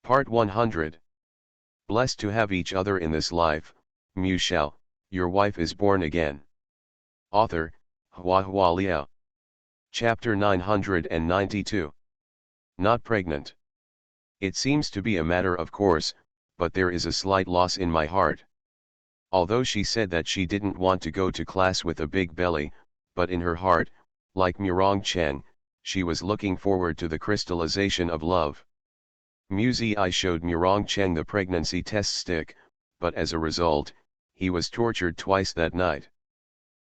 Part 100. Blessed to have each other in this life, Shao, your wife is born again. Author, HandsomeMaleLead. Chapter 992. Not pregnant. It seems to be a matter of course, but there is a slight loss in my heart. Although she said that she didn't want to go to class with a big belly, but in her heart, like Murong Chang, she was looking forward to the crystallization of love. I showed Murong Cheng the pregnancy test stick, but as a result, he was tortured twice that night.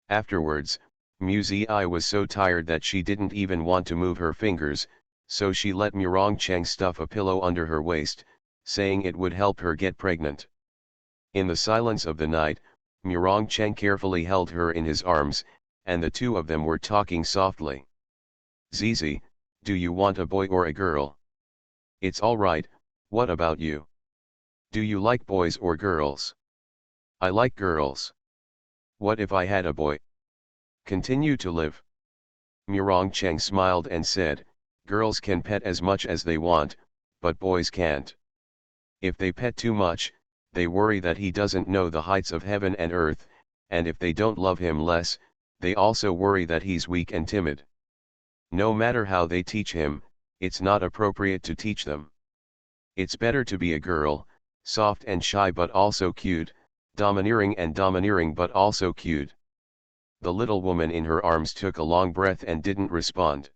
Afterwards, I was so tired that she didn't even want to move her fingers, so she let Murong Cheng stuff a pillow under her waist, saying it would help her get pregnant. In the silence of the night, Murong Cheng carefully held her in his arms, and the two of them were talking softly. "Zizi, do you want a boy or a girl? It's all right, what about you? Do you like boys or girls?" "I like girls." "What if I had a boy?" "Continue to live." Murong Cheng smiled and said, "Girls can pet as much as they want, but boys can't. If they pet too much, they worry that he doesn't know the heights of heaven and earth, and if they don't love him less, they also worry that he's weak and timid. No matter how they teach him, it's not appropriate to teach them. It's better to be a girl, soft and shy but also cute, domineering but also cute." The little woman in her arms took a long breath and didn't respond.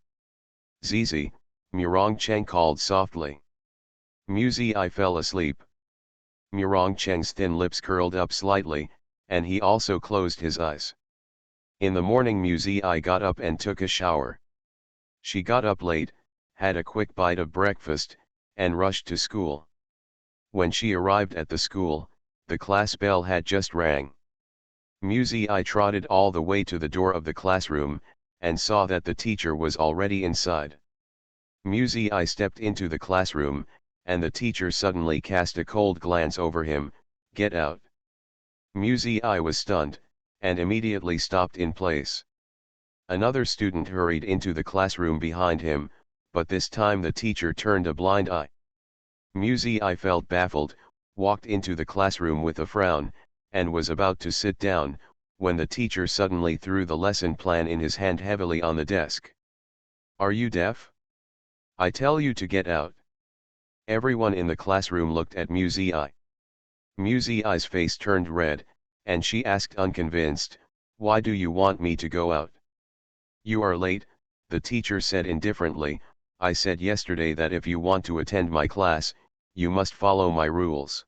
"Zizi," Murong Cheng called softly. I fell asleep. Murong Cheng's thin lips curled up slightly, and he also closed his eyes. In the morning I got up and took a shower. She got up late, had a quick bite of breakfast, and rushed to school. When she arrived at the school, the class bell had just rang. I trotted all the way to the door of the classroom, and saw that the teacher was already inside. I stepped into the classroom, and the teacher suddenly cast a cold glance over him. "Get out." I was stunned, and immediately stopped in place. Another student hurried into the classroom behind him, but this time the teacher turned a blind eye. I felt baffled, walked into the classroom with a frown, and was about to sit down, when the teacher suddenly threw the lesson plan in his hand heavily on the desk. "Are you deaf? I tell you to get out." Everyone in the classroom looked at I. I's face turned red, and she asked unconvinced, "Why do you want me to go out?" "You are late," the teacher said indifferently. "I said yesterday that if you want to attend my class, you must follow my rules.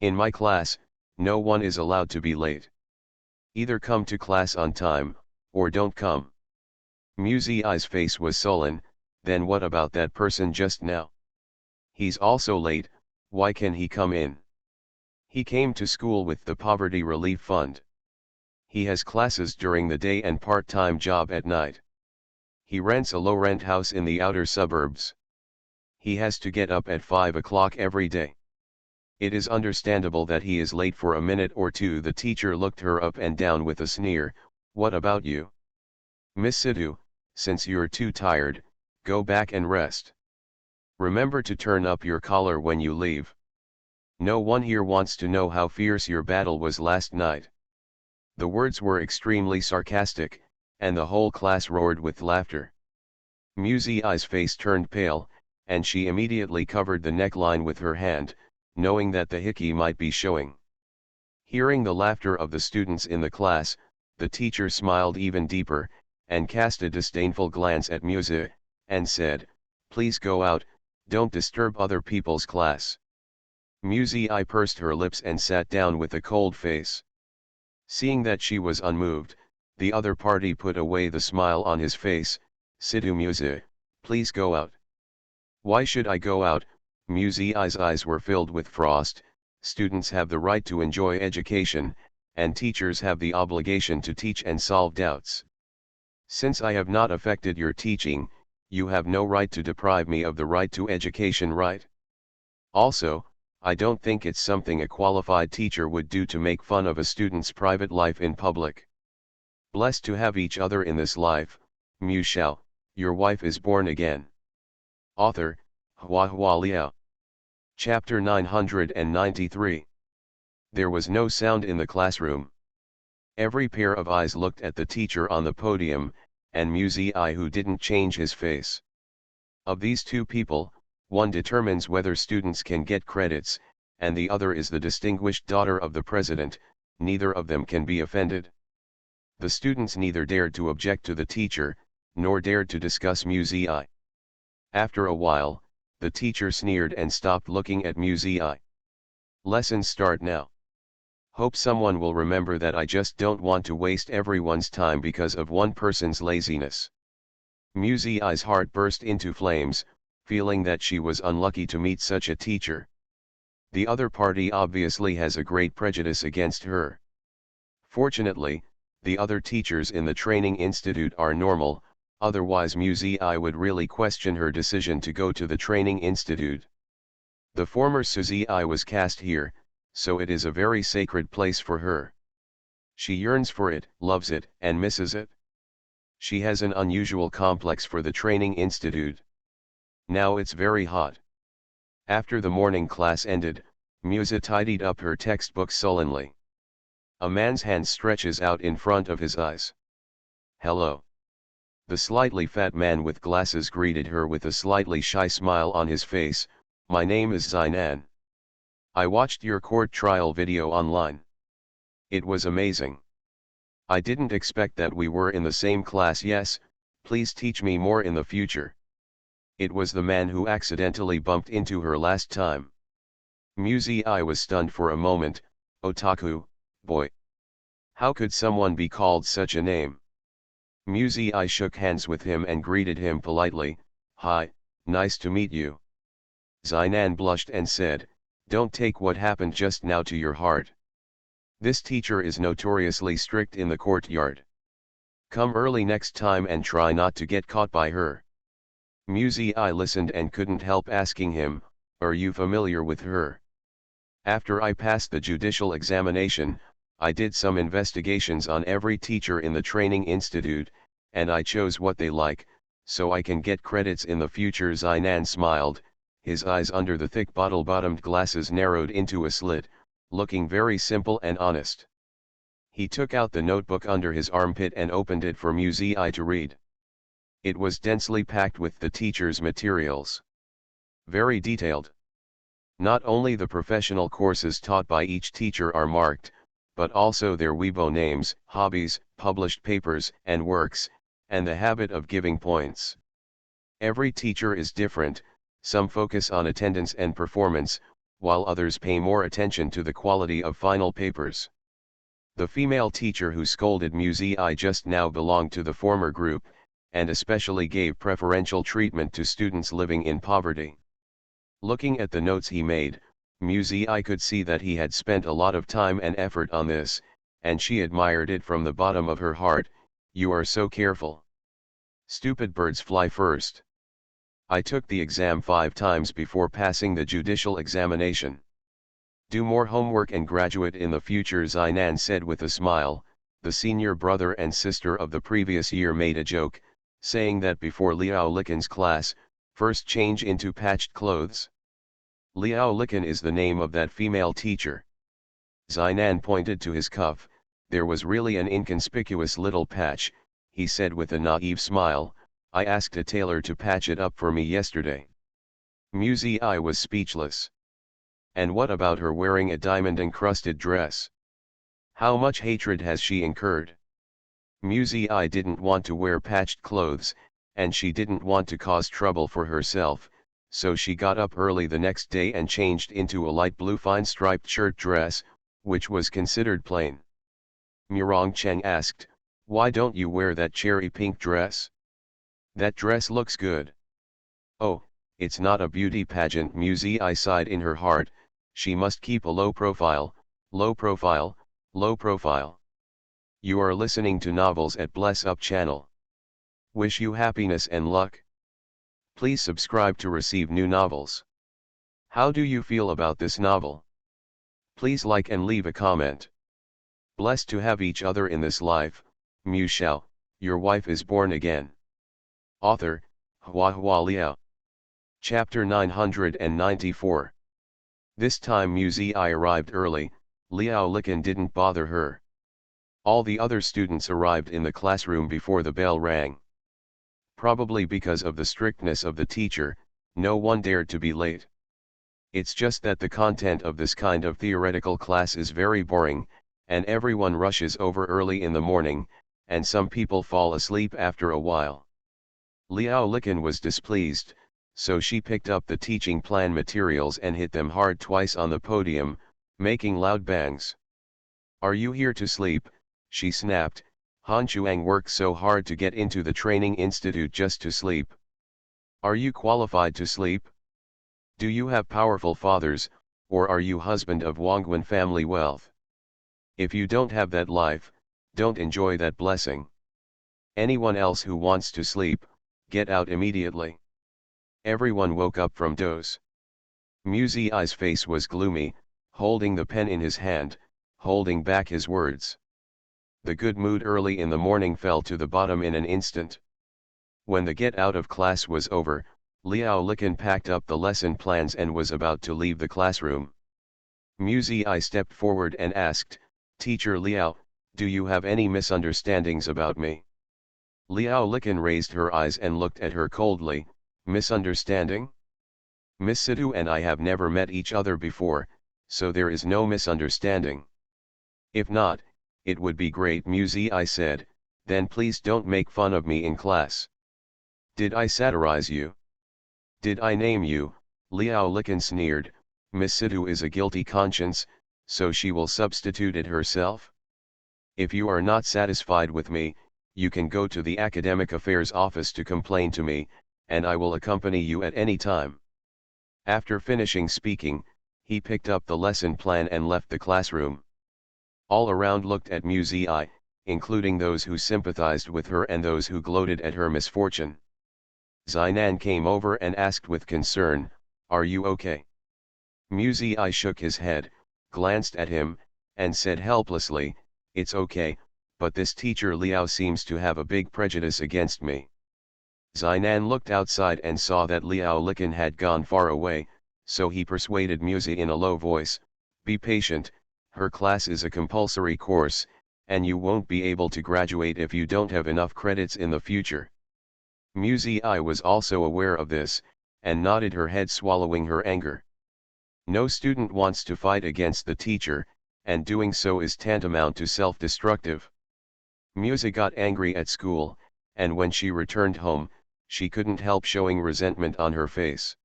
In my class, no one is allowed to be late. Either come to class on time, or don't come." I's face was sullen. "Then what about that person just now? He's also late, why can he come in? He came to school with the Poverty Relief Fund. He has classes during the day and part-time job at night. He rents a low-rent house in the outer suburbs. He has to get up at 5 o'clock every day. It is understandable that he is late for a minute or two." The teacher looked her up and down with a sneer. "What about you? Miss Sidhu, since you're too tired, go back and rest. Remember to turn up your collar when you leave. No one here wants to know how fierce your battle was last night." The words were extremely sarcastic, and the whole class roared with laughter. I's face turned pale, and she immediately covered the neckline with her hand, knowing that the hickey might be showing. Hearing the laughter of the students in the class, the teacher smiled even deeper, and cast a disdainful glance at and said, "Please go out, don't disturb other people's class." I pursed her lips and sat down with a cold face. Seeing that she was unmoved, the other party put away the smile on his face. "Sidhu, please go out." "Why should I go out?" I's eyes were filled with frost. "Students have the right to enjoy education, and teachers have the obligation to teach and solve doubts. Since I have not affected your teaching, you have no right to deprive me of the right to education, right? Also, I don't think it's something a qualified teacher would do to make fun of a student's private life in public. Blessed to have each other in this life, Shao, your wife is born again." Author, HandsomeMaleLead. Chapter 993. There was no sound in the classroom. Every pair of eyes looked at the teacher on the podium, and Musei who didn't change his face. Of these two people, one determines whether students can get credits, and the other is the distinguished daughter of the president. Neither of them can be offended. The students neither dared to object to the teacher, nor dared to discuss Musei. After a while, the teacher sneered and stopped looking at Musei. Lessons start now. Hope someone will remember that I just don't want to waste everyone's time because of one person's laziness. Musei's heart burst into flames, feeling that she was unlucky to meet such a teacher. The other party obviously has a great prejudice against her. Fortunately, the other teachers in the training institute are normal, otherwise Musei would really question her decision to go to the training institute. The former Suzei was cast here, so it is a very sacred place for her. She yearns for it, loves it, and misses it. She has an unusual complex for the training institute. Now it's very hot. After the morning class ended, Musa tidied up her textbook sullenly. A man's hand stretches out in front of his eyes. Hello. The slightly fat man with glasses greeted her with a slightly shy smile on his face. My name is Zainan. I watched your court trial video online. It was amazing. I didn't expect that we were in the same class. Yes, please teach me more in the future. It was the man who accidentally bumped into her last time. Musei was stunned for a moment. Otaku, boy. How could someone be called such a name? Musei shook hands with him and greeted him politely. Hi, nice to meet you. Zainan blushed and said, don't take what happened just now to your heart. This teacher is notoriously strict in the courtyard. Come early next time and try not to get caught by her. Musei listened and couldn't help asking him, are you familiar with her? After I passed the judicial examination, I did some investigations on every teacher in the training institute, and I chose what they like, so I can get credits in the future. Zainan smiled, his eyes under the thick bottle-bottomed glasses narrowed into a slit, looking very simple and honest. He took out the notebook under his armpit and opened it for Musei to read. It was densely packed with the teacher's materials. Very detailed. Not only the professional courses taught by each teacher are marked, but also their Weibo names, hobbies, published papers and works, and the habit of giving points. Every teacher is different, some focus on attendance and performance, while others pay more attention to the quality of final papers. The female teacher who scolded Musei just now belonged to the former group, and especially gave preferential treatment to students living in poverty. Looking at the notes he made, Musei could see that he had spent a lot of time and effort on this, and she admired it from the bottom of her heart. You are so careful. Stupid birds fly first. I took the exam 5 times before passing the judicial examination. Do more homework and graduate in the future, Zainan said with a smile. The senior brother and sister of the previous year made a joke, saying that before Liao Likan's class, first change into patched clothes. Liao Likan is the name of that female teacher. Zainan pointed to his cuff. There was really an inconspicuous little patch, he said with a naive smile. I asked a tailor to patch it up for me yesterday. Musei was speechless. And what about her wearing a diamond-encrusted dress? How much hatred has she incurred? Musei didn't want to wear patched clothes, and she didn't want to cause trouble for herself, so she got up early the next day and changed into a light blue fine striped shirt dress, which was considered plain. Murong Cheng asked, why don't you wear that cherry pink dress? That dress looks good. Oh, it's not a beauty pageant. Musei sighed in her heart. She must keep a low profile, low profile, low profile. You are listening to Novels at Bless Up channel. Wish you happiness and luck. Please subscribe to receive new novels. How do you feel about this novel? Please like and leave a comment. Blessed to have each other in this life. Shao, your wife is born again. Author, Hua Liao. Chapter 994. This time Mu Zi arrived early. Liao Likan didn't bother her. All the other students arrived in the classroom before the bell rang. Probably because of the strictness of the teacher, no one dared to be late. It's just that the content of this kind of theoretical class is very boring, and everyone rushes over early in the morning, and some people fall asleep after a while. Liao Likan was displeased, so she picked up the teaching plan materials and hit them hard twice on the podium, making loud bangs. "Are you here to sleep?" she snapped. "Han Chuang worked so hard to get into the training institute just to sleep. Are you qualified to sleep? Do you have powerful fathers, or are you husband of Wangguan family wealth? If you don't have that life, don't enjoy that blessing. Anyone else who wants to sleep, get out immediately." Everyone woke up from doze. Mu Zi's face was gloomy, holding the pen in his hand, holding back his words. The good mood early in the morning fell to the bottom in an instant. When the get out of class was over, Liao Likan packed up the lesson plans and was about to leave the classroom. Mu Zi stepped forward and asked, "Teacher Liao, do you have any misunderstandings about me?" Liao Likan raised her eyes and looked at her coldly. "Misunderstanding? Miss Sidhu and I have never met each other before, so there is no misunderstanding. If not, it would be great," Mu Zi said, "then please don't make fun of me in class." "Did I satirize you? Did I name you?" Liao Likan sneered. "Miss Sidhu is a guilty conscience, so she will substitute it herself. If you are not satisfied with me, you can go to the Academic Affairs office to complain to me, and I will accompany you at any time." After finishing speaking, he picked up the lesson plan and left the classroom. All around looked at Mu Zi, including those who sympathized with her and those who gloated at her misfortune. Zainan came over and asked with concern, "Are you okay?" Mu Zi shook his head, glanced at him, and said helplessly, "It's okay, but this teacher Liao seems to have a big prejudice against me." Zainan looked outside and saw that Liao Likan had gone far away, so he persuaded Mu Zi in a low voice, "Be patient, her class is a compulsory course, and you won't be able to graduate if you don't have enough credits in the future." Mu Zi was also aware of this, and nodded her head, swallowing her anger. No student wants to fight against the teacher, and doing so is tantamount to self-destructive. Mu Zi got angry at school, and when she returned home, she couldn't help showing resentment on her face.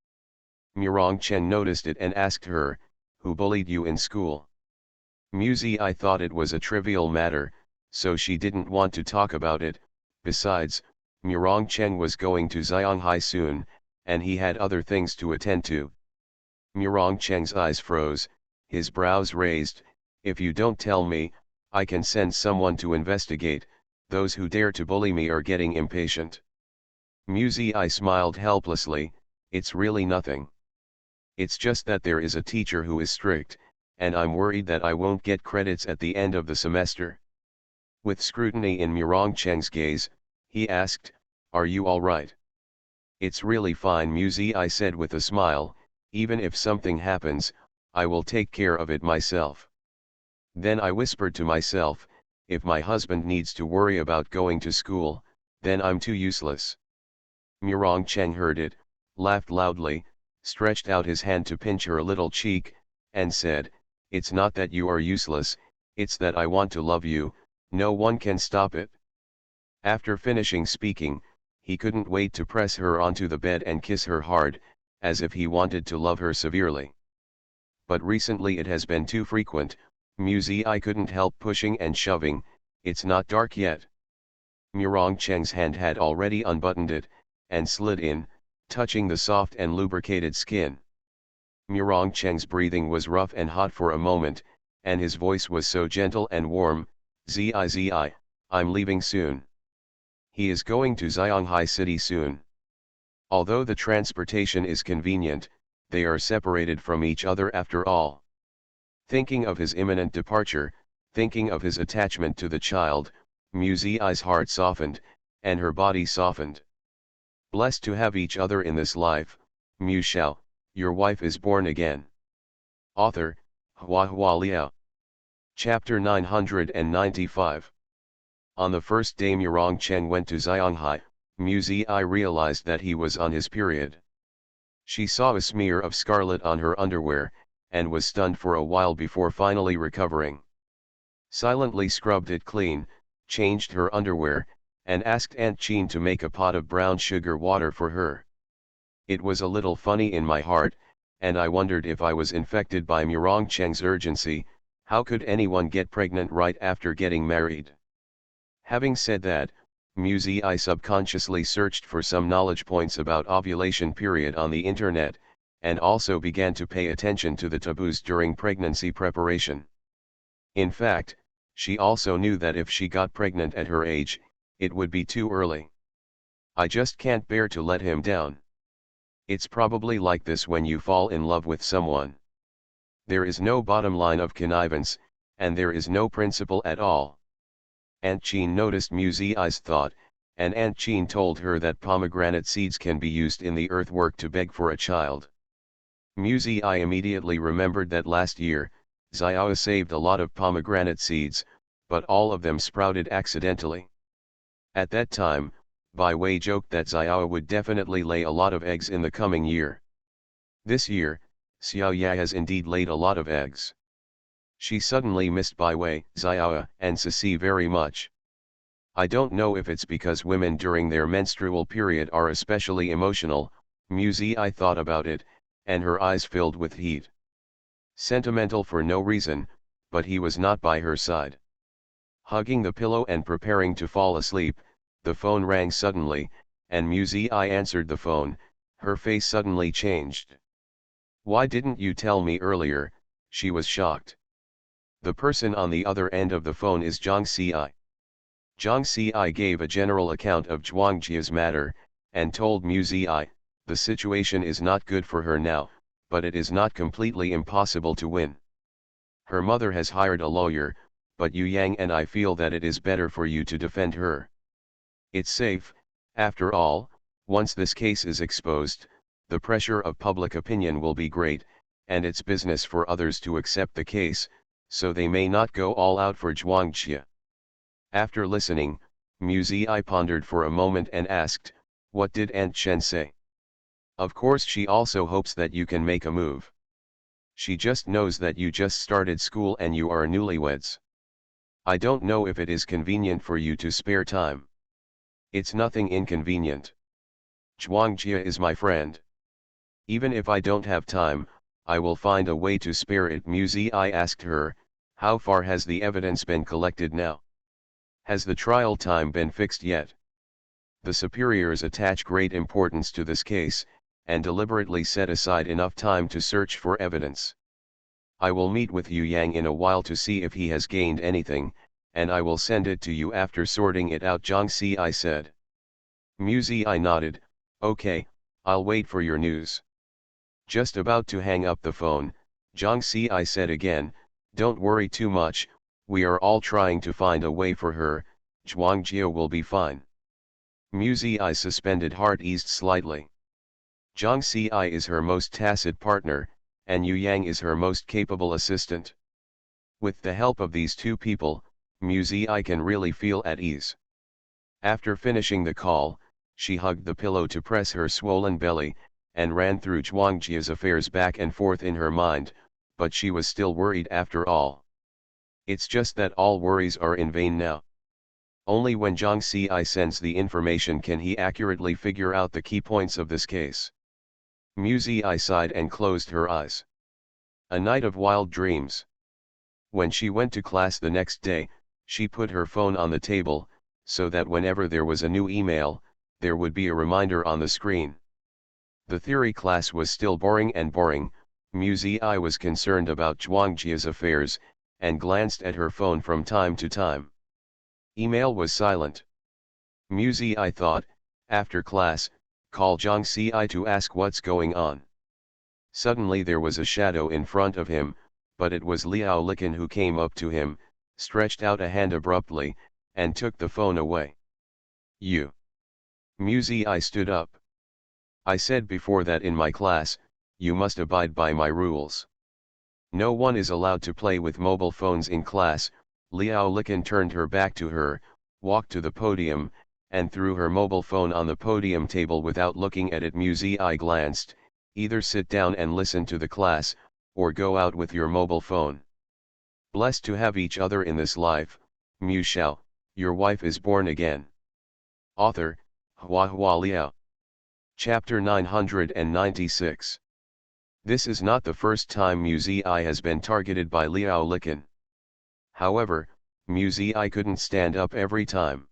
Murong Chen noticed it and asked her, "Who bullied you in school?" Mu Zi thought it was a trivial matter, so she didn't want to talk about it. Besides, Murong Chen was going to Xianghai soon, and he had other things to attend to. Murong Chen's eyes froze, his brows raised. "If you don't tell me, I can send someone to investigate. Those who dare to bully me are getting impatient." Mu Zi smiled helplessly. "It's really nothing. It's just that there is a teacher who is strict, and I'm worried that I won't get credits at the end of the semester." With scrutiny in Murong Chen's gaze, he asked, "Are you all right?" "It's really fine," Mu Zi said with a smile. "Even if something happens, I will take care of it myself." Then I whispered to myself, "If my husband needs to worry about going to school, then I'm too useless." Murong Chen heard it, laughed loudly, stretched out his hand to pinch her little cheek, and said, "It's not that you are useless, it's that I want to love you, no one can stop it." After finishing speaking, he couldn't wait to press her onto the bed and kiss her hard, as if he wanted to love her severely. But recently it has been too frequent. Mu Zi couldn't help pushing and shoving. "It's not dark yet." Murong Chen's hand had already unbuttoned it, and slid in, touching the soft and lubricated skin. Murong Chen's breathing was rough and hot for a moment, and his voice was so gentle and warm, "Zi, I'm leaving soon." He is going to Xianghai City soon. Although the transportation is convenient, they are separated from each other after all. Thinking of his imminent departure, thinking of his attachment to the child, Mu Zi's heart softened, and her body softened. Blessed to have each other in this life, Mu Shao, your wife is born again. Author, Hua Liao. Chapter 995. On the first day Murong Cheng went to Xianghai, Mu Zi realized that he was on his period. She saw a smear of scarlet on her underwear, and was stunned for a while before finally recovering. Silently scrubbed it clean, changed her underwear, and asked Aunt Jean to make a pot of brown sugar water for her. It was a little funny in my heart, and I wondered if I was infected by Murong Cheng's urgency. How could anyone get pregnant right after getting married? Having said that, Mu Zi subconsciously searched for some knowledge points about ovulation period on the internet, and also began to pay attention to the taboos during pregnancy preparation. In fact, she also knew that if she got pregnant at her age, it would be too early. I just can't bear to let him down. It's probably like this when you fall in love with someone. There is no bottom line of connivance, and there is no principle at all. Aunt Jean noticed Mu Zi's thought, and Aunt Jean told her that pomegranate seeds can be used in the earthwork to beg for a child. Mu Zi immediately remembered that last year, Xiao saved a lot of pomegranate seeds, but all of them sprouted accidentally. At that time, Bai Wei joked that Xiao would definitely lay a lot of eggs in the coming year. This year, Xiao Ya has indeed laid a lot of eggs. She suddenly missed Bai Wei, Xiao, and Sisi very much. I don't know if it's because women during their menstrual period are especially emotional. Mu Zi thought about it, and her eyes filled with heat. Sentimental for no reason, but he was not by her side. Hugging the pillow and preparing to fall asleep, the phone rang suddenly, and Mu Zi answered the phone. Her face suddenly changed. "Why didn't you tell me earlier?" she was shocked. The person on the other end of the phone is Zhang Ci. Zhang Ci gave a general account of Zhuangjia's matter, and told Mu Zi, the situation is not good for her now, but it is not completely impossible to win. Her mother has hired a lawyer, but Yu Yang and I feel that it is better for you to defend her. It's safe, after all. Once this case is exposed, the pressure of public opinion will be great, and it's business for others to accept the case, so they may not go all out for Zhuangjia. After listening, Mu Zi pondered for a moment and asked, "What did Aunt Chen say?" "Of course she also hopes that you can make a move. She just knows that you just started school and you are newlyweds. I don't know if it is convenient for you to spare time." "It's nothing inconvenient. Zhuangjia is my friend. Even if I don't have time, I will find a way to spare it." Mu Zi asked her, "How far has the evidence been collected now? Has the trial time been fixed yet?" The superiors attach great importance to this case, and deliberately set aside enough time to search for evidence. "I will meet with Yu Yang in a while to see if he has gained anything, and I will send it to you after sorting it out," Zhang Ci said. Mu Zi nodded. "Okay, I'll wait for your news." Just about to hang up the phone, Zhang Ci said again, "Don't worry too much, we are all trying to find a way for her. Zhuangjia will be fine." Mu Zi's suspended heart eased slightly. Zhang Ci is her most tacit partner, and Yu Yang is her most capable assistant. With the help of these two people, Mu Zi can really feel at ease. After finishing the call, she hugged the pillow to press her swollen belly, and ran through Zhuangjia's affairs back and forth in her mind, but she was still worried after all. It's just that all worries are in vain now. Only when Zhang Ci sends the information can he accurately figure out the key points of this case. Mu Zi sighed and closed her eyes. A night of wild dreams. When she went to class the next day, she put her phone on the table, so that whenever there was a new email, there would be a reminder on the screen. The theory class was still boring and boring. Mu Zi was concerned about Zhuangjia's affairs, and glanced at her phone from time to time. Email was silent. Mu Zi thought, after class, call Zhang Ci to ask what's going on. Suddenly there was a shadow in front of him, but it was Liao Liqin who came up to him, stretched out a hand abruptly, and took the phone away. "You." Mu Zi stood up. "I said before that in my class, you must abide by my rules. No one is allowed to play with mobile phones in class. Liao Liqin turned her back to her, walked to the podium, and threw her mobile phone on the podium table without looking at it. Mu Ziyi glanced, either sit down and listen to the class, or go out with your mobile phone. Blessed to have each other in this life, Mu Shao, your wife is born again. Author, Hua Liao. Chapter 996. This is not the first time Mu Ziyi has been targeted by Liao Liqin. However, Mu Ziyi couldn't stand up every time.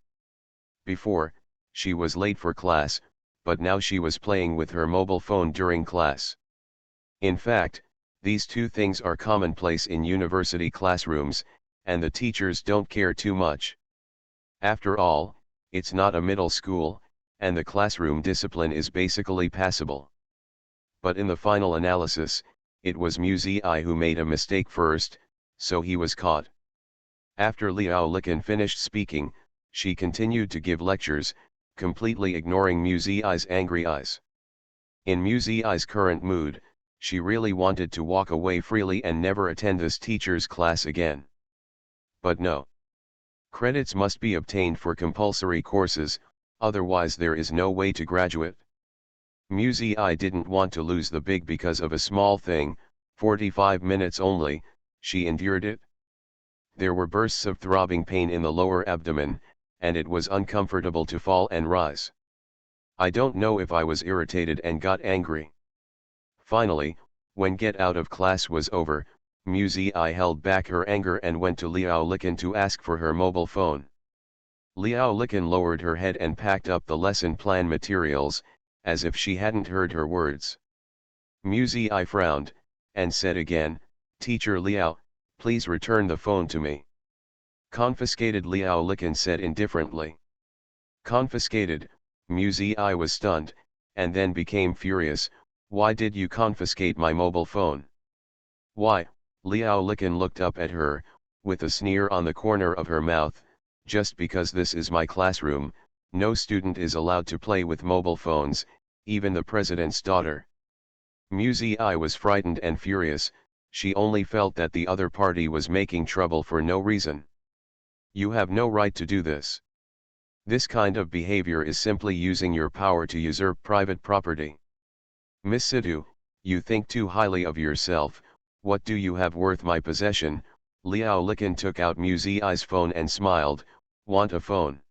Before, she was late for class, but now she was playing with her mobile phone during class. In fact, these two things are commonplace in university classrooms, and the teachers don't care too much. After all, it's not a middle school, and the classroom discipline is basically passable. But in the final analysis, it was Mu Ziyi who made a mistake first, so he was caught. After Liao Liqin finished speaking, she continued to give lectures, completely ignoring Mu Ziyi's angry eyes. In Mu Ziyi's current mood, she really wanted to walk away freely and never attend this teacher's class again. But no. Credits must be obtained for compulsory courses, otherwise there is no way to graduate. Mu Ziyi didn't want to lose the big because of a small thing. 45 minutes only, she endured it. There were bursts of throbbing pain in the lower abdomen, and it was uncomfortable to fall and rise. I don't know if I was irritated and got angry. Finally, when get out of class was over, Mu Ziyi held back her anger and went to Liao Liqin to ask for her mobile phone. Liao Liqin lowered her head and packed up the lesson plan materials, as if she hadn't heard her words. Mu Ziyi frowned, and said again, "Teacher Liao, please return the phone to me." "Confiscated," Liao Liqin said indifferently. "Confiscated?" Mu Ziyi was stunned, and then became furious. "Why did you confiscate my mobile phone?" "Why?" Liao Liqin looked up at her, with a sneer on the corner of her mouth. "Just because this is my classroom, no student is allowed to play with mobile phones, even the president's daughter." Mu Ziyi was frightened and furious. She only felt that the other party was making trouble for no reason. "You have no right to do this. This kind of behavior is simply using your power to usurp private property. Miss Sidhu, you think too highly of yourself. What do you have worth my possession?" Liao Liqin took out Mu Ziyi's phone and smiled. "Want a phone?"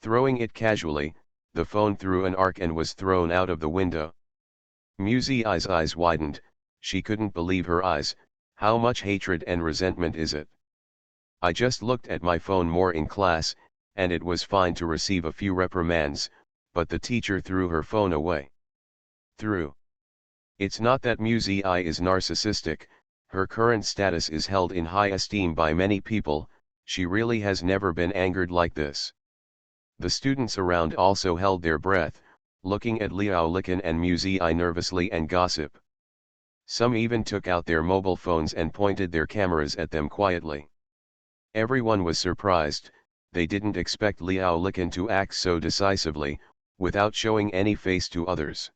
Throwing it casually, the phone threw an arc and was thrown out of the window. Mu Ziyi's eyes widened. She couldn't believe her eyes. How much hatred and resentment is it? "I just looked at my phone more in class, and it was fine to receive a few reprimands, but the teacher threw her phone away." Threw. It's not that Mu Ziyi is narcissistic. Her current status is held in high esteem by many people. She really has never been angered like this. The students around also held their breath, looking at Liao Liqin and Mu Ziyi nervously and gossip. Some even took out their mobile phones and pointed their cameras at them quietly. Everyone was surprised. They didn't expect Liao Liqin to act so decisively, without showing any face to others.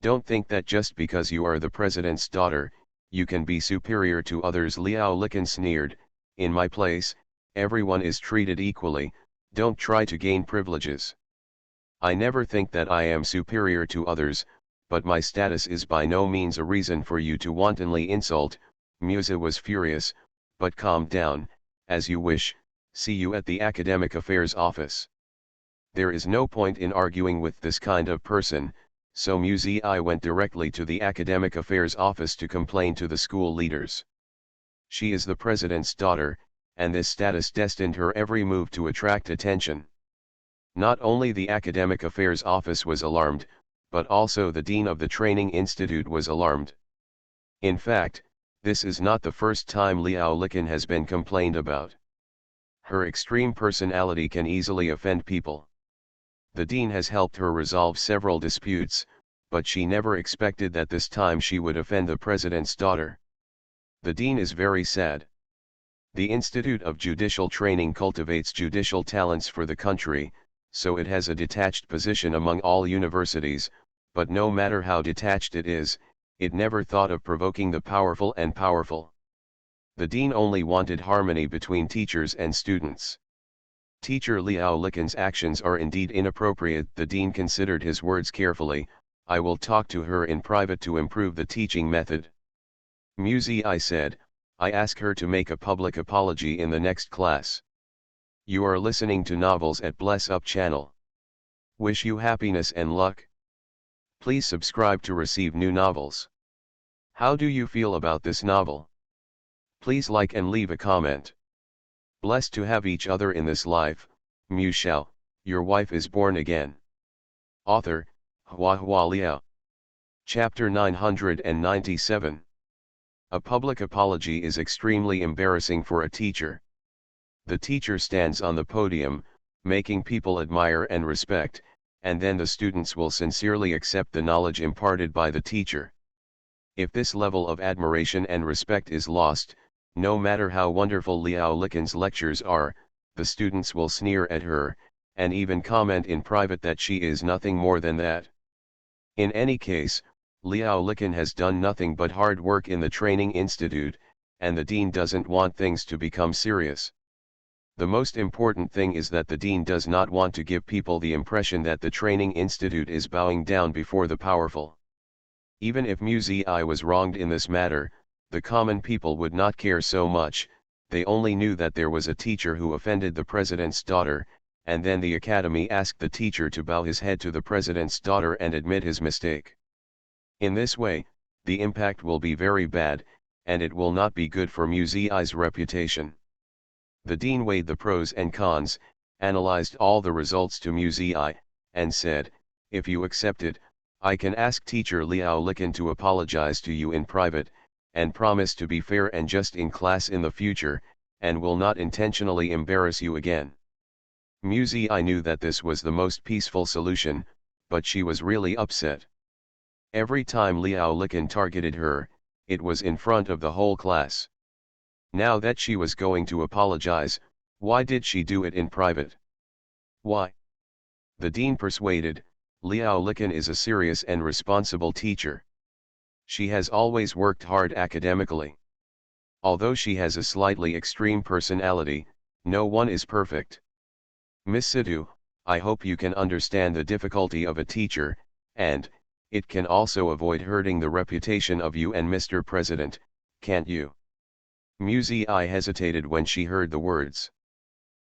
"Don't think that just because you are the president's daughter, you can be superior to others," Liao Liqin sneered. "In my place, everyone is treated equally. Don't try to gain privileges. I never think that I am superior to others, but my status is by no means a reason for you to wantonly insult." Mu Ziyi was furious, but calmed down. "As you wish, see you at the Academic Affairs Office." There is no point in arguing with this kind of person, so Mu Ziyi went directly to the Academic Affairs Office to complain to the school leaders. She is the president's daughter, and this status destined her every move to attract attention. Not only the Academic Affairs Office was alarmed, but also the dean of the training institute was alarmed. In fact, this is not the first time Liao Liqin has been complained about. Her extreme personality can easily offend people. The dean has helped her resolve several disputes, but she never expected that this time she would offend the president's daughter. The dean is very sad. The Institute of Judicial Training cultivates judicial talents for the country, so it has a detached position among all universities, but no matter how detached it is, it never thought of provoking the powerful and powerful. The dean only wanted harmony between teachers and students. Teacher Liao Liqin's actions are indeed inappropriate. The dean considered his words carefully. I will talk to her in private to improve the teaching method. Muzi said, I ask her to make a public apology in the next class. You are listening to Novels at Bless Up channel. Wish you happiness and luck. Please subscribe to receive new novels. How do you feel about this novel? Please like and leave a comment. Blessed to have each other in this life, Shao, your wife is born again. Author, Hua Liao. Chapter 997. A public apology is extremely embarrassing for a teacher. The teacher stands on the podium, making people admire and respect, and then the students will sincerely accept the knowledge imparted by the teacher. If this level of admiration and respect is lost, no matter how wonderful Liao Liqin's lectures are, the students will sneer at her, and even comment in private that she is nothing more than that. In any case, Liao Liqin has done nothing but hard work in the training institute, and the dean doesn't want things to become serious. The most important thing is that the dean does not want to give people the impression that the training institute is bowing down before the powerful. Even if Muzi was wronged in this matter, the common people would not care so much. They only knew that there was a teacher who offended the president's daughter, and then the academy asked the teacher to bow his head to the president's daughter and admit his mistake. In this way, the impact will be very bad, and it will not be good for Muzi's reputation. The dean weighed the pros and cons, analyzed all the results to Muzi, and said, if you accept it, I can ask teacher Liao Liqin to apologize to you in private, and promise to be fair and just in class in the future, and will not intentionally embarrass you again. Muzi knew that this was the most peaceful solution, but she was really upset. Every time Liao Liqin targeted her, it was in front of the whole class. Now that she was going to apologize, why did she do it in private? Why? The dean persuaded, Liao Liqin is a serious and responsible teacher. She has always worked hard academically. Although she has a slightly extreme personality, no one is perfect. Miss Sidhu, I hope you can understand the difficulty of a teacher, and it can also avoid hurting the reputation of you and Mr. President, can't you? Muzi hesitated when she heard the words.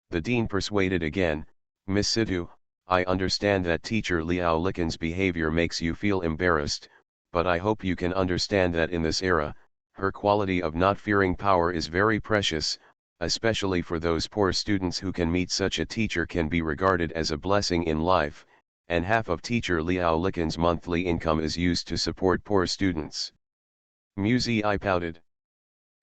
The dean persuaded again, Miss Sidhu, I understand that teacher Liao Liqin's behavior makes you feel embarrassed, but I hope you can understand that in this era, her quality of not fearing power is very precious, especially for those poor students who can meet such a teacher can be regarded as a blessing in life, and half of teacher Liao Liqin's monthly income is used to support poor students. Muzi pouted.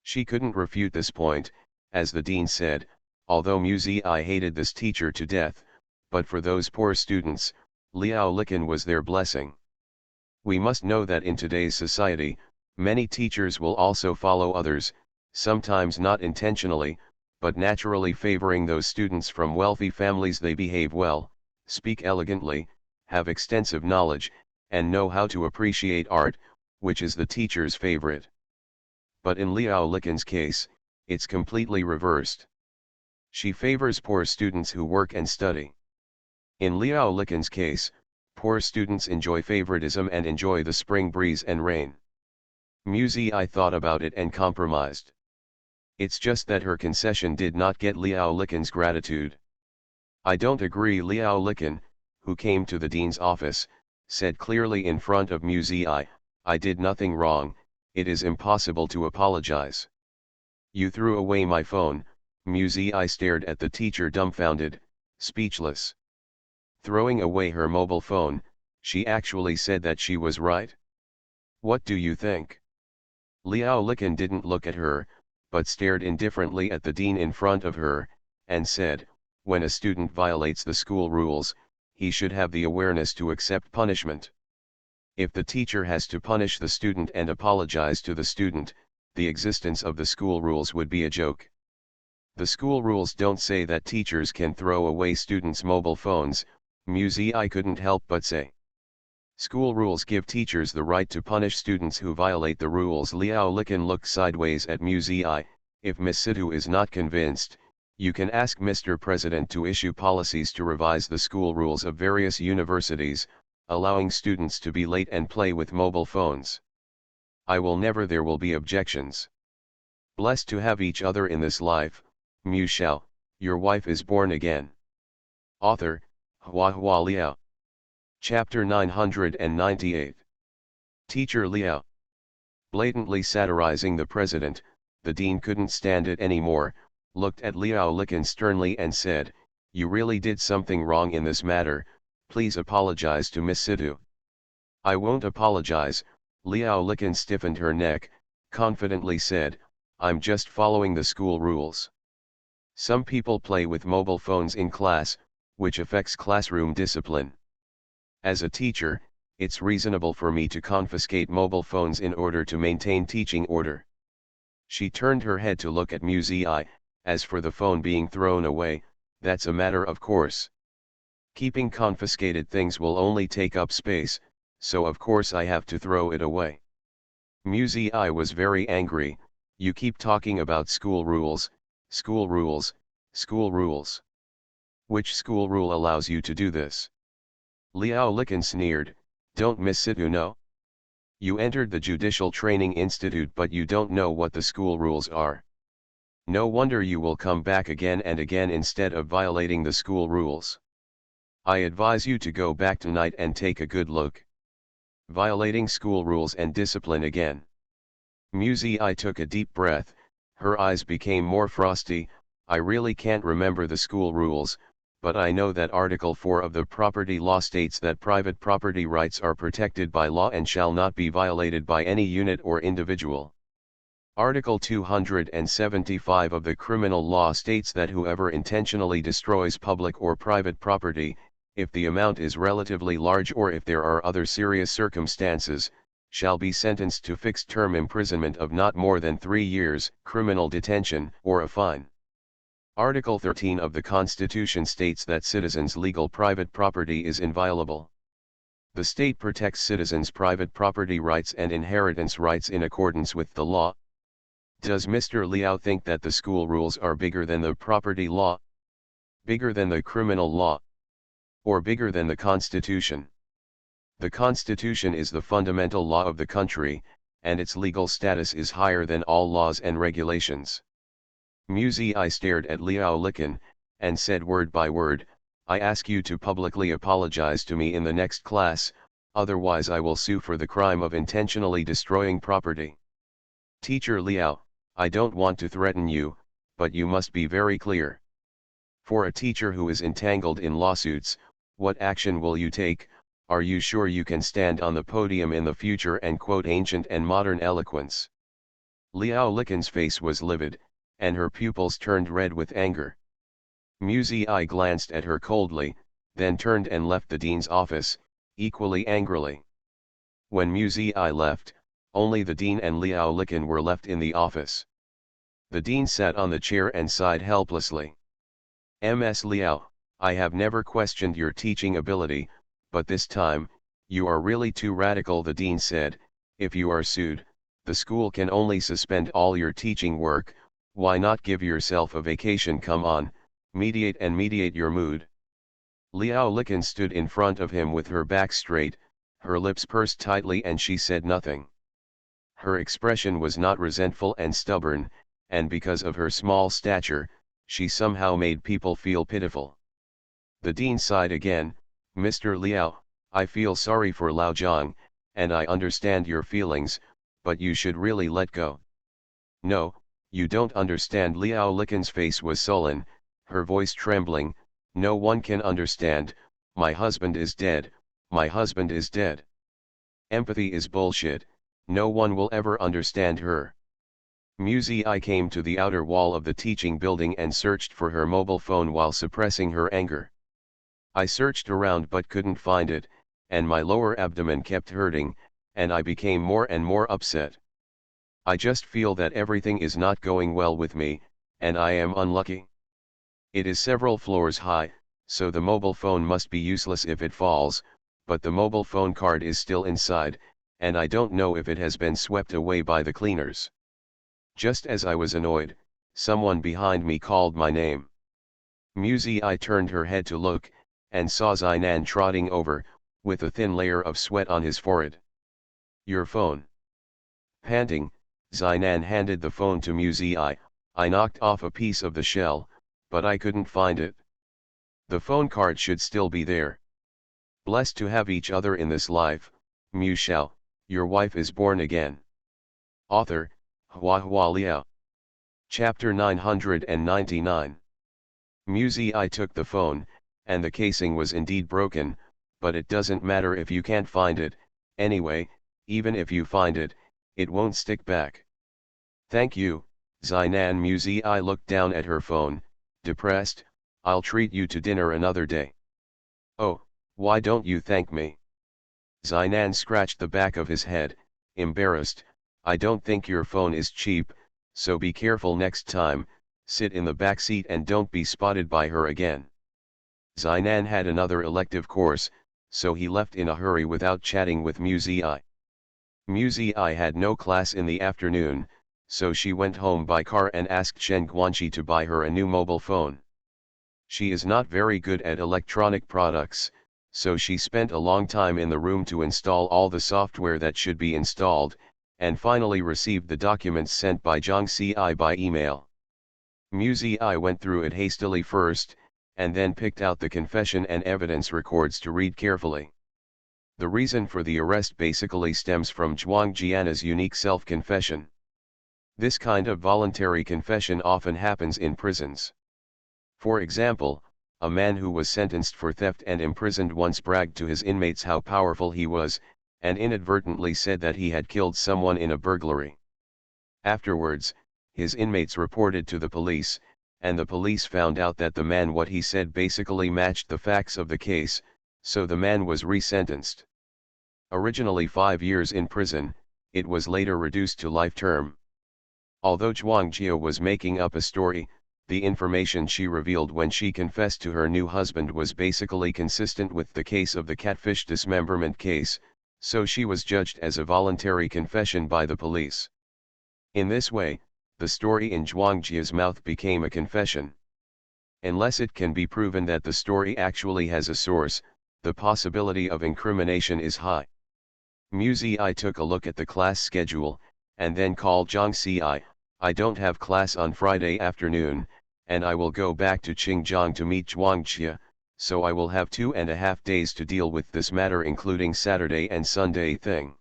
She couldn't refute this point, as the dean said, although Muzi hated this teacher to death, but for those poor students, Liao Liqin was their blessing. We must know that in today's society, many teachers will also follow others, sometimes not intentionally, but naturally favoring those students from wealthy families. They behave well, speak elegantly, have extensive knowledge, and know how to appreciate art, which is the teacher's favorite. But in Liao Liqin's case, it's completely reversed. She favors poor students who work and study. In Liao Liqin's case, poor students enjoy favoritism and enjoy the spring breeze and rain. Muzi thought about it and compromised. It's just that her concession did not get Liao Liqin's gratitude. I don't agree. Liao Liqin, who came to the dean's office, said clearly in front of Muzi, I did nothing wrong. It is impossible to apologize. You threw away my phone. Muzi stared at the teacher dumbfounded, speechless. Throwing away her mobile phone, she actually said that she was right. What do you think? Liao Liqin didn't look at her, but stared indifferently at the dean in front of her, and said, when a student violates the school rules, he should have the awareness to accept punishment. If the teacher has to punish the student and apologize to the student, the existence of the school rules would be a joke. The school rules don't say that teachers can throw away students' mobile phones, Muzi couldn't help but say. School rules give teachers the right to punish students who violate the rules. Liao Likan looked sideways at Mu Zi. If Miss Sidhu is not convinced, you can ask Mr. President to issue policies to revise the school rules of various universities, allowing students to be late and play with mobile phones. I will never. There will be objections. Blessed to have each other in this life, Mu Shao, your wife is born again. Author, Hua Hua Liao. Chapter 998. Teacher Liao. Blatantly satirizing the president, the dean couldn't stand it anymore, looked at Liao Likan sternly and said, "You really did something wrong in this matter, please apologize to Miss Sidhu." "I won't apologize," Liao Likan stiffened her neck, confidently said, "I'm just following the school rules. Some people play with mobile phones in class, which affects classroom discipline. As a teacher, it's reasonable for me to confiscate mobile phones in order to maintain teaching order." She turned her head to look at Mu Zi. "As for the phone being thrown away, that's a matter of course. Keeping confiscated things will only take up space, so of course I have to throw it away." Mu Zi was very angry. "You keep talking about school rules, school rules, school rules. Which school rule allows you to do this?" Liao Likan sneered, "Don't Miss Sidhu know? You entered the Judicial Training Institute but you don't know what the school rules are. No wonder you will come back again and again instead of violating the school rules. I advise you to go back tonight and take a good look. Violating school rules and discipline again." Mu Zi took a deep breath, her eyes became more frosty. "I really can't remember the school rules, but I know that Article 4 of the Property Law states that private property rights are protected by law and shall not be violated by any unit or individual. Article 275 of the Criminal Law states that whoever intentionally destroys public or private property, if the amount is relatively large or if there are other serious circumstances, shall be sentenced to fixed-term imprisonment of not more than 3 years, criminal detention, or a fine. Article 13 of the Constitution states that citizens' legal private property is inviolable. The state protects citizens' private property rights and inheritance rights in accordance with the law." Does Mr. Liao think that the school rules are bigger than the property law? Bigger than the criminal law? Or bigger than the Constitution? The Constitution is the fundamental law of the country, and its legal status is higher than all laws and regulations. Mu Zi stared at Liao Likan, and said word by word, "I ask you to publicly apologize to me in the next class, otherwise I will sue for the crime of intentionally destroying property." "Teacher Liao, I don't want to threaten you, but you must be very clear. For a teacher who is entangled in lawsuits, what action will you take? Are you sure you can stand on the podium in the future and quote ancient and modern eloquence?" Liao Likan's face was livid, and her pupils turned red with anger. Mu Zi glanced at her coldly, then turned and left the dean's office, equally angrily. When Mu Zi left, only the dean and Liao Likan were left in the office. The dean sat on the chair and sighed helplessly. "Ms. Liao, I have never questioned your teaching ability, but this time, you are really too radical," the dean said. "If you are sued, the school can only suspend all your teaching work. Why not give yourself a vacation? Come on, mediate your mood." Liao Likan stood in front of him with her back straight, her lips pursed tightly, and she said nothing. Her expression was not resentful and stubborn, and because of her small stature, she somehow made people feel pitiful. The dean sighed again. "Mr. Liao, I feel sorry for Lao Zhang, and I understand your feelings, but you should really let go." "No, you don't understand." Liao Likan's face was sullen, her voice trembling. "No one can understand. My husband is dead, my husband is dead. Empathy is bullshit, no one will ever understand her." Mu Zi came to the outer wall of the teaching building and searched for her mobile phone while suppressing her anger. "I searched around but couldn't find it, and my lower abdomen kept hurting, and I became more and more upset. I just feel that everything is not going well with me, and I am unlucky. It is several floors high, so the mobile phone must be useless if it falls, but the mobile phone card is still inside, and I don't know if it has been swept away by the cleaners. Just as I was annoyed, someone behind me called my name. I turned her head to look, and saw Zainan trotting over, with a thin layer of sweat on his forehead. Your phone. Panting, Zainan handed the phone to Muzi. I knocked off a piece of the shell, but I couldn't find it. The phone card should still be there. Blessed to have each other in this life, Shao, your wife is born again. Author, HhandsomeMaleLead. Chapter 999. Muzi took the phone, and the casing was indeed broken, but it doesn't matter if you can't find it, anyway, even if you find it, it won't stick back. Thank you, Zainan. Muzi looked down at her phone, depressed. I'll treat you to dinner another day. Oh, why don't you thank me? Zainan scratched the back of his head, embarrassed. I don't think your phone is cheap, so be careful next time, sit in the back seat and don't be spotted by her again. Zainan had another elective course, so he left in a hurry without chatting with Muzi. Muzi had no class in the afternoon, so she went home by car and asked Chen Guanqi to buy her a new mobile phone. She is not very good at electronic products, so she spent a long time in the room to install all the software that should be installed, and finally received the documents sent by Zhang Ci by email. Muzi went through it hastily first, and then picked out the confession and evidence records to read carefully. The reason for the arrest basically stems from Zhuang Jian's unique self-confession. This kind of voluntary confession often happens in prisons. For example, a man who was sentenced for theft and imprisoned once bragged to his inmates how powerful he was, and inadvertently said that he had killed someone in a burglary. Afterwards, his inmates reported to the police, and the police found out that the man what he said basically matched the facts of the case, so the man was resentenced. Originally 5 years in prison, it was later reduced to life term. Although Zhuang Jia was making up a story, the information she revealed when she confessed to her new husband was basically consistent with the case of the catfish dismemberment case, so she was judged as a voluntary confession by the police. In this way, the story in Zhuang Jia's mouth became a confession. Unless it can be proven that the story actually has a source, the possibility of incrimination is high. Muzi took a look at the class schedule, and then called Zhang Ci. I don't have class on Friday afternoon, and I will go back to Qingjiang to meet Zhuang Jia, so I will have 2.5 days to deal with this matter, including Saturday and Sunday thing.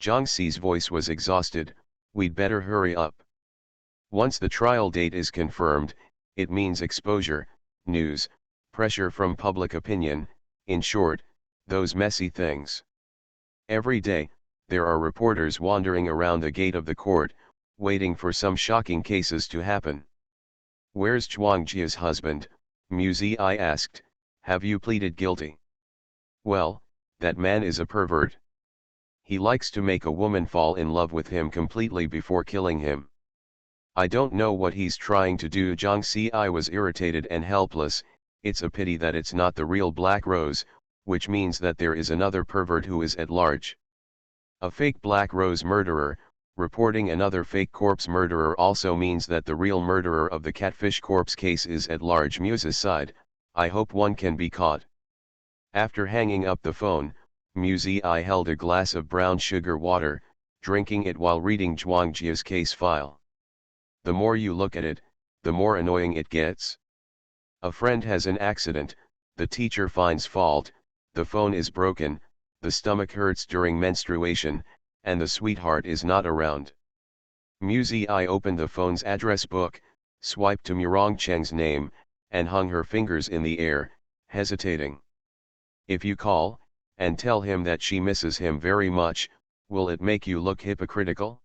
Zhang Ci's voice was exhausted. We'd better hurry up. Once the trial date is confirmed, it means exposure, news, pressure from public opinion, in short, those messy things. Every day, there are reporters wandering around the gate of the court, waiting for some shocking cases to happen. Where's Zhuang Jia's husband? Muzi asked. Have you pleaded guilty? Well, that man is a pervert. He likes to make a woman fall in love with him completely before killing him. I don't know what he's trying to do. Zhang Ci was irritated and helpless. It's a pity that it's not the real Black Rose, which means that there is another pervert who is at large. A fake Black Rose murderer, reporting another fake corpse murderer also means that the real murderer of the catfish corpse case is at large. Muzi sighed. I hope one can be caught. After hanging up the phone, Muzi held a glass of brown sugar water, drinking it while reading Zhuang Jia's case file. The more you look at it, the more annoying it gets. A friend has an accident, the teacher finds fault, the phone is broken, the stomach hurts during menstruation, and the sweetheart is not around. Muzi opened the phone's address book, swiped to Murongcheng's name, and hung her fingers in the air, hesitating. If you call, and tell him that she misses him very much, will it make you look hypocritical?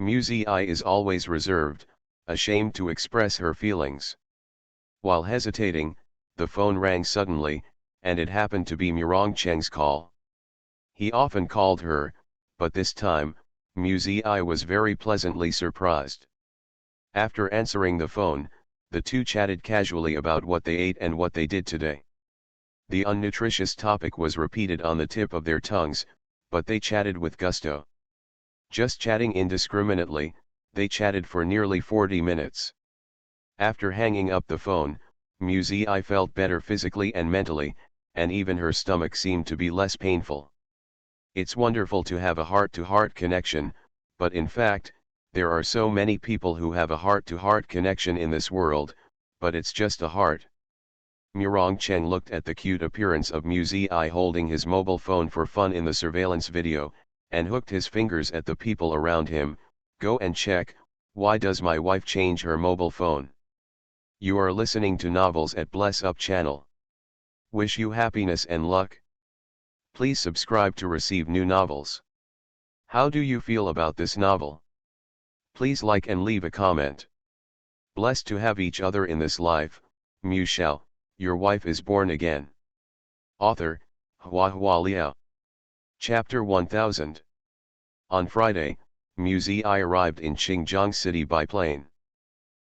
Muzi is always reserved, ashamed to express her feelings. While hesitating, the phone rang suddenly, and it happened to be Murongcheng's call. He often called her, but this time, Muzi was very pleasantly surprised. After answering the phone, the two chatted casually about what they ate and what they did today. The unnutritious topic was repeated on the tip of their tongues, but they chatted with gusto. Just chatting indiscriminately, they chatted for nearly 40 minutes. After hanging up the phone, Muzi felt better physically and mentally, and even her stomach seemed to be less painful. It's wonderful to have a heart-to-heart connection, but in fact, there are so many people who have a heart-to-heart connection in this world, but it's just a heart. Murong Cheng looked at the cute appearance of Muzi holding his mobile phone for fun in the surveillance video, and hooked his fingers at the people around him. Go and check, why does my wife change her mobile phone? You are listening to Novels at Bless Up channel. Wish you happiness and luck. Please subscribe to receive new novels. How do you feel about this novel? Please like and leave a comment. Blessed to have each other in this life, Shao, your wife is born again. Author, HandsomeMaleLead. Chapter 1000. On Friday, Muzi arrived in Xinjiang City by plane.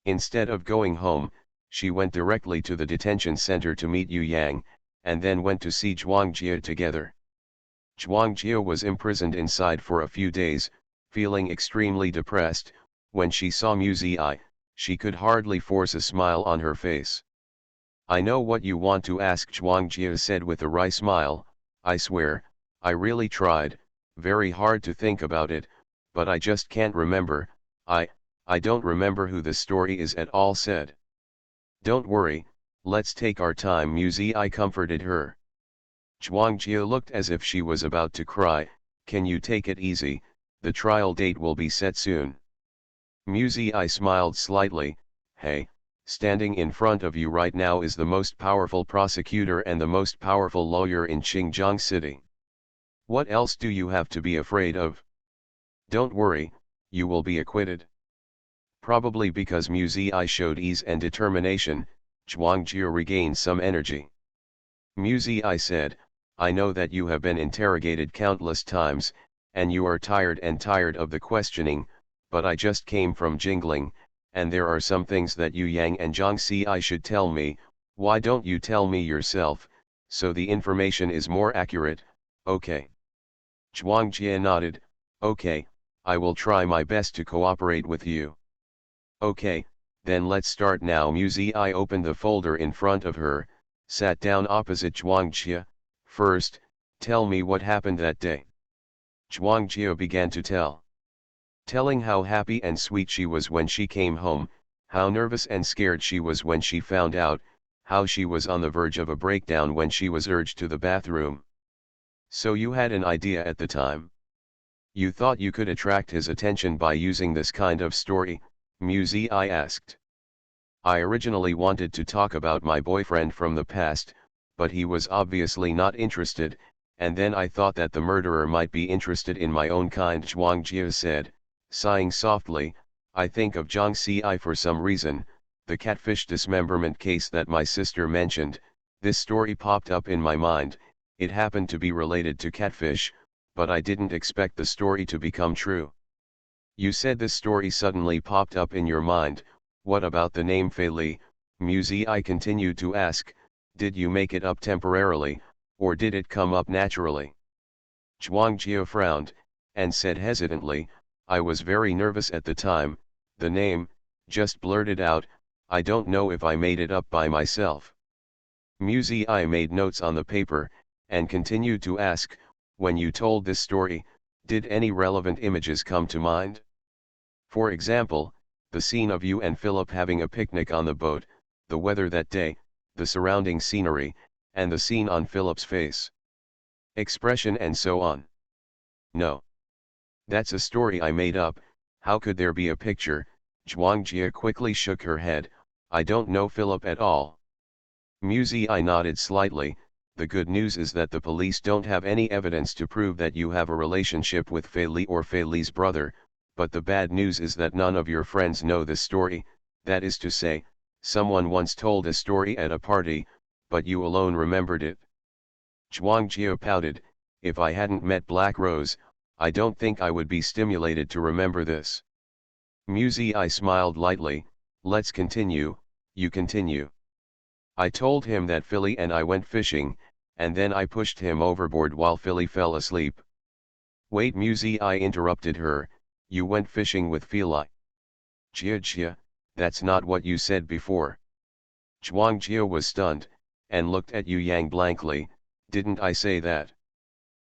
Instead of going home, she went directly to the detention center to meet Yu Yang, and then went to see Zhuangjie together. Zhuangjie was imprisoned inside for a few days, feeling extremely depressed. When she saw Muzi, she could hardly force a smile on her face. I know what you want to ask, Zhuangjie said with a wry smile. I swear, I really tried, very hard to think about it, but I just can't remember. I don't remember who the story is at all, said. Don't worry, let's take our time, Muzi comforted her. Zhuangjie looked as if she was about to cry. Can you take it easy, the trial date will be set soon. Muzi smiled slightly. Hey, standing in front of you right now is the most powerful prosecutor and the most powerful lawyer in Xinjiang City. What else do you have to be afraid of? Don't worry, you will be acquitted. Probably because Muzi showed ease and determination, Zhuangjie regained some energy. Muzi said, I know that you have been interrogated countless times, and you are tired of the questioning, but I just came from Jingling, and there are some things that Yu Yang and Jiangxi should tell me. Why don't you tell me yourself, so the information is more accurate? Okay. Zhuangjie nodded. Okay, I will try my best to cooperate with you. Okay, then let's start now. Muzi opened the folder in front of her, sat down opposite Zhuangjie. First, tell me what happened that day. Zhuangjie began to tell. Telling how happy and sweet she was when she came home, how nervous and scared she was when she found out, how she was on the verge of a breakdown when she was urged to the bathroom. So you had an idea at the time? You thought you could attract his attention by using this kind of story? Muzi asked. I originally wanted to talk about my boyfriend from the past, but he was obviously not interested, and then I thought that the murderer might be interested in my own kind, Zhuangjie said, sighing softly. I think of Jiangxi for some reason, the catfish dismemberment case that my sister mentioned. This story popped up in my mind. It happened to be related to catfish, but I didn't expect the story to become true. You said this story suddenly popped up in your mind. What about the name Fei Li? Muzi continued to ask. Did you make it up temporarily, or did it come up naturally? Zhuangjie frowned, and said hesitantly, I was very nervous at the time. The name, just blurted out. I don't know if I made it up by myself. Muzi made notes on the paper, and continued to ask, when you told this story, did any relevant images come to mind? For example, the scene of you and Philip having a picnic on the boat, the weather that day, the surrounding scenery, and the scene on Philip's face, expression and so on. No. That's a story I made up. How could there be a picture? Zhuangjie quickly shook her head. I don't know Philip at all. Muzi nodded slightly. The good news is that the police don't have any evidence to prove that you have a relationship with Fei Li or Fei Li's brother, but the bad news is that none of your friends know this story. That is to say, someone once told a story at a party, but you alone remembered it. Zhuangjie pouted. If I hadn't met Black Rose, I don't think I would be stimulated to remember this. Muzi smiled lightly. Let's continue. You continue. I told him that Philly and I went fishing, and then I pushed him overboard while Philly fell asleep. Wait, Muzi, I interrupted her, you went fishing with Philly. Jia, that's not what you said before. Zhuangjia was stunned, and looked at Yu Yang blankly. Didn't I say that?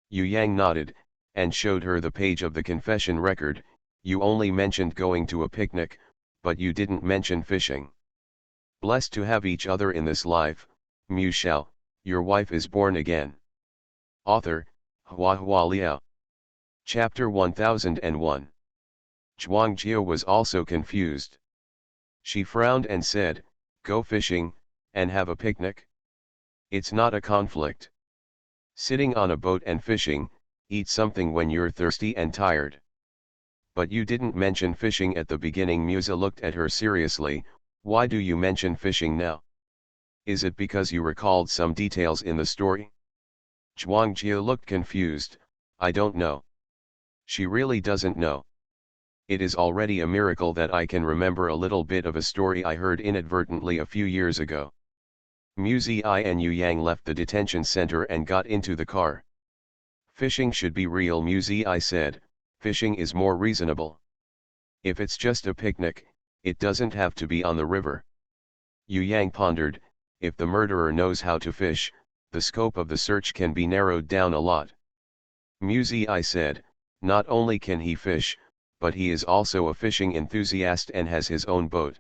Yu Yang nodded, and showed her the page of the confession record. You only mentioned going to a picnic, but you didn't mention fishing. Blessed to have each other in this life, Mu Shao, your wife is born again. Author, Hua Liao. Chapter 1001. Zhuangjia was also confused. She frowned and said, go fishing, and have a picnic? It's not a conflict. Sitting on a boat and fishing, eat something when you're thirsty and tired. But you didn't mention fishing at the beginning. Musa looked at her seriously. Why do you mention fishing now? Is it because you recalled some details in the story? Zhuangjia looked confused. I don't know. She really doesn't know. It is already a miracle that I can remember a little bit of a story I heard inadvertently a few years ago. Muzi and Yu Yang left the detention center and got into the car. Fishing should be real, Muzi said. Fishing is more reasonable. If it's just a picnic, it doesn't have to be on the river. Yu Yang pondered, if the murderer knows how to fish, the scope of the search can be narrowed down a lot. Muzi said, not only can he fish, but he is also a fishing enthusiast and has his own boat.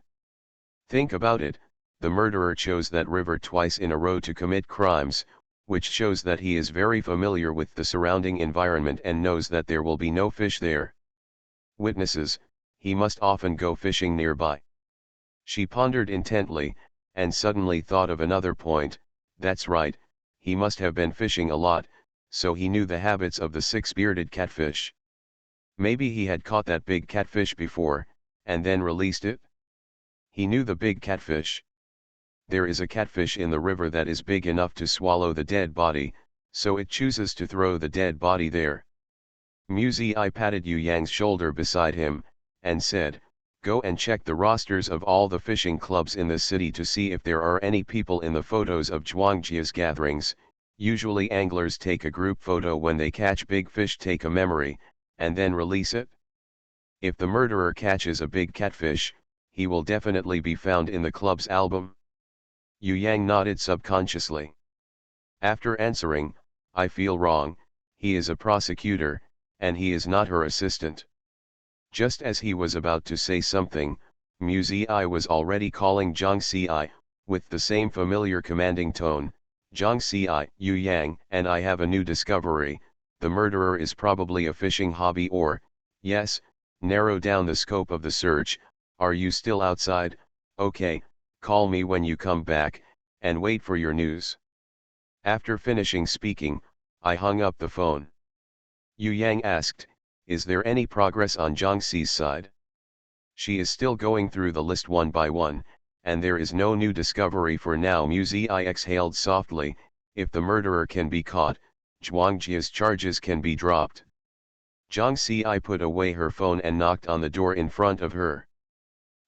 Think about it, the murderer chose that river twice in a row to commit crimes, which shows that he is very familiar with the surrounding environment and knows that there will be no fish there. Witnesses, he must often go fishing nearby. She pondered intently, and suddenly thought of another point. That's right, he must have been fishing a lot, so he knew the habits of the six-bearded catfish. Maybe he had caught that big catfish before, and then released it? He knew the big catfish. There is a catfish in the river that is big enough to swallow the dead body, so it chooses to throw the dead body there. Muzi patted Yu Yang's shoulder beside him, and said, go and check the rosters of all the fishing clubs in the city to see if there are any people in the photos of Zhuangjia's gatherings. Usually anglers take a group photo when they catch big fish, take a memory, and then release it. If the murderer catches a big catfish, he will definitely be found in the club's album. Yu Yang nodded subconsciously. After answering, I feel wrong, he is a prosecutor, and he is not her assistant. Just as he was about to say something, Muzi was already calling Zhang Ci, with the same familiar commanding tone. Zhang Ci, Yu Yang, and I have a new discovery. The murderer is probably a fishing hobby or, yes, narrow down the scope of the search. Are you still outside? Okay, call me when you come back, and wait for your news. After finishing speaking, I hung up the phone. Yu Yang asked, is there any progress on Zhang Ci's side? She is still going through the list one by one, and there is no new discovery for now. Muzi exhaled softly. If the murderer can be caught, Zhuangjia's charges can be dropped. Zhang Ci put away her phone and knocked on the door in front of her.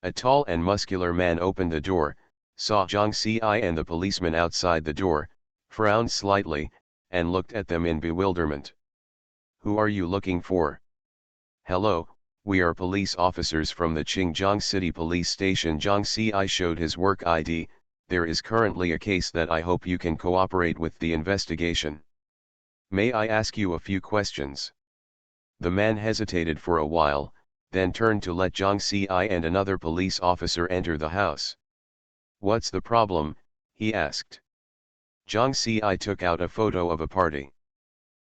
A tall and muscular man opened the door, saw Zhang Ci and the policeman outside the door, frowned slightly, and looked at them in bewilderment. Who are you looking for? Hello, we are police officers from the Qingjiang City Police Station. Zhang Ci showed his work ID. There is currently a case that I hope you can cooperate with the investigation. May I ask you a few questions? The man hesitated for a while, then turned to let Zhang Ci and another police officer enter the house. What's the problem? He asked. Zhang Ci took out a photo of a party.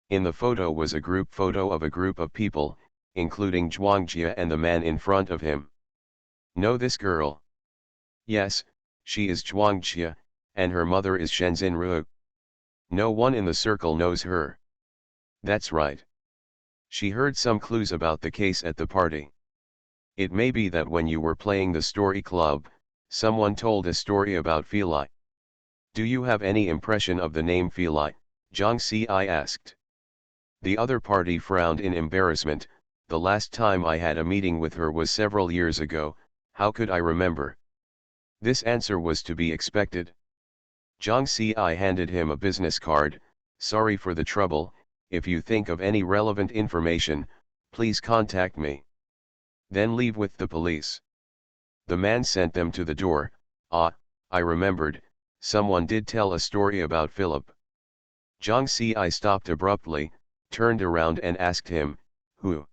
In the photo was a group photo of a group of people, including Zhuangjia and the man in front of him. Know this girl? Yes, she is Zhuangjia, and her mother is Shenzhen Ru. No one in the circle knows her. That's right. She heard some clues about the case at the party. It may be that when you were playing the story club, someone told a story about Fili. Do you have any impression of the name Fili? Zhang Ci asked. The other party frowned in embarrassment. The last time I had a meeting with her was several years ago. How could I remember? This answer was to be expected. Zhang Ci handed him a business card. Sorry for the trouble, if you think of any relevant information, please contact me. Then leave with the police. The man sent them to the door. Ah, I remembered, someone did tell a story about Philip. Zhang Xi stopped abruptly, turned around and asked him, who?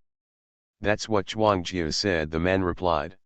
That's what Zhuang Jia said, the man replied.